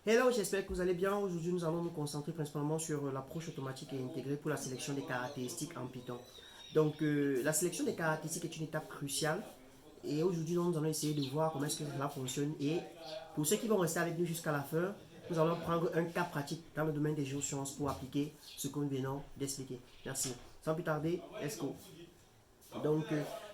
Hello, j'espère que vous allez bien. Aujourd'hui, nous allons nous concentrer principalement sur l'approche automatique et intégrée pour la sélection des caractéristiques en Python. Donc, la sélection des caractéristiques est une étape cruciale. Et aujourd'hui, nous allons essayer de voir comment est-ce que cela fonctionne. Et pour ceux qui vont rester avec nous jusqu'à la fin, nous allons prendre un cas pratique dans le domaine des géosciences pour appliquer ce que nous venons d'expliquer. Merci. Sans plus tarder, let's go. Donc,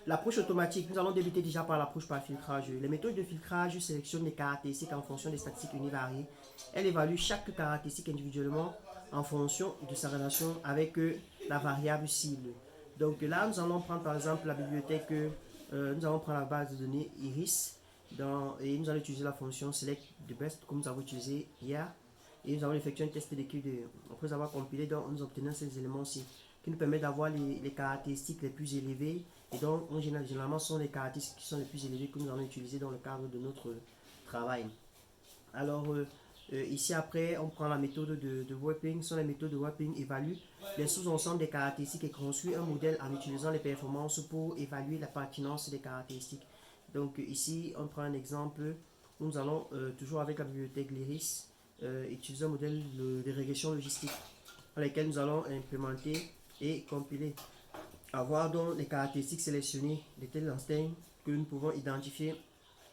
l'approche automatique, nous allons débuter déjà par l'approche par filtrage. Les méthodes de filtrage sélectionnent les caractéristiques en fonction des statistiques univariées. Elle évalue chaque caractéristique individuellement en fonction de sa relation avec la variable cible. Donc là, nous allons prendre par exemple la bibliothèque, nous allons prendre la base de données Iris et nous allons utiliser la fonction select the best comme nous avons utilisé hier. Et nous allons effectuer un test d'équilibre. Après avoir compilé, donc, nous obtenons ces éléments-ci qui nous permettent d'avoir les caractéristiques les plus élevées. Et donc, généralement, ce sont les caractéristiques qui sont les plus élevées que nous allons utiliser dans le cadre de notre travail. Alors, ici, après, on prend la méthode de Wrapping. Sur les méthodes de Wrapping évaluent les sous-ensembles des caractéristiques et construit un modèle en utilisant les performances pour évaluer la pertinence des caractéristiques. Donc, ici, on prend un exemple. Nous allons, toujours avec la bibliothèque Lyris, utiliser un modèle de régression logistique dans lequel nous allons implémenter et compiler. Avoir donc les caractéristiques sélectionnées de tel enseigne que nous pouvons identifier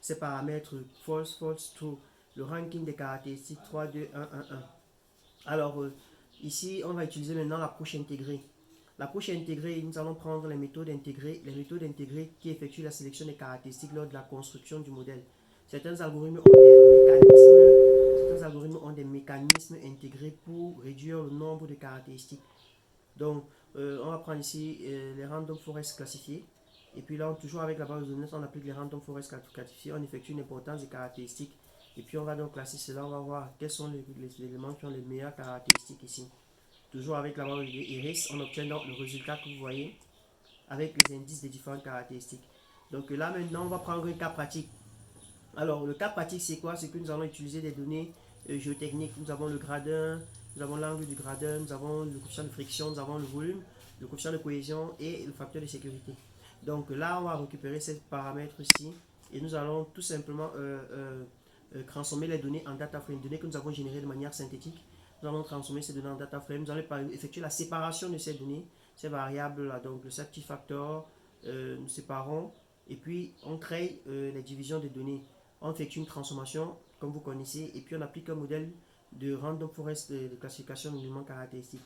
ces paramètres false, false, true. Le ranking des caractéristiques 3, 2, 1, 1, 1. Alors, ici, on va utiliser maintenant l'approche intégrée. L'approche intégrée, nous allons prendre les méthodes intégrées qui effectuent la sélection des caractéristiques lors de la construction du modèle. Certains algorithmes ont des mécanismes intégrés pour réduire le nombre de caractéristiques. Donc, on va prendre ici les random forest classifiés. Et puis là, toujours avec la base de données, on applique les random forest classifiés, on effectue une importance des caractéristiques. Et puis on va donc classer cela, on va voir quels sont les éléments qui ont les meilleures caractéristiques ici. Toujours avec la base de données Iris, on obtient donc le résultat que vous voyez avec les indices des différentes caractéristiques. Donc là maintenant, on va prendre un cas pratique. Alors, le cas pratique, c'est quoi? C'est que nous allons utiliser des données géotechniques. Nous avons le gradin, nous avons l'angle du gradin, nous avons le coefficient de friction, nous avons le volume, le coefficient de cohésion et le facteur de sécurité. Donc là, on va récupérer ces paramètres-ci et nous allons tout simplement transformer les données en data frame, données que nous avons générées de manière synthétique. Nous allons transformer ces données en data frame. Nous allons effectuer la séparation de ces données, ces variables-là. Donc le safety factor, nous séparons et puis on crée les divisions de données. On effectue une transformation, comme vous connaissez, et puis on applique un modèle de random forest de classification d'éléments caractéristiques.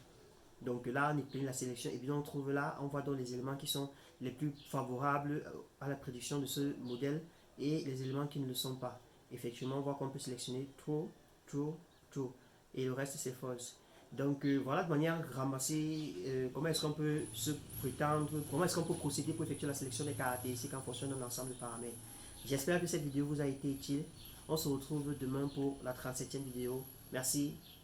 Donc là, on obtient la sélection et puis on trouve là, on voit donc les éléments qui sont les plus favorables à la prédiction de ce modèle et les éléments qui ne le sont pas. Effectivement, on voit qu'on peut sélectionner true, true, true et le reste c'est false. Donc voilà de manière ramassée comment est-ce qu'on peut se prétendre, comment est-ce qu'on peut procéder pour effectuer la sélection des caractéristiques en fonction d'un ensemble de paramètres. J'espère que cette vidéo vous a été utile. On se retrouve demain pour la 37e vidéo. Merci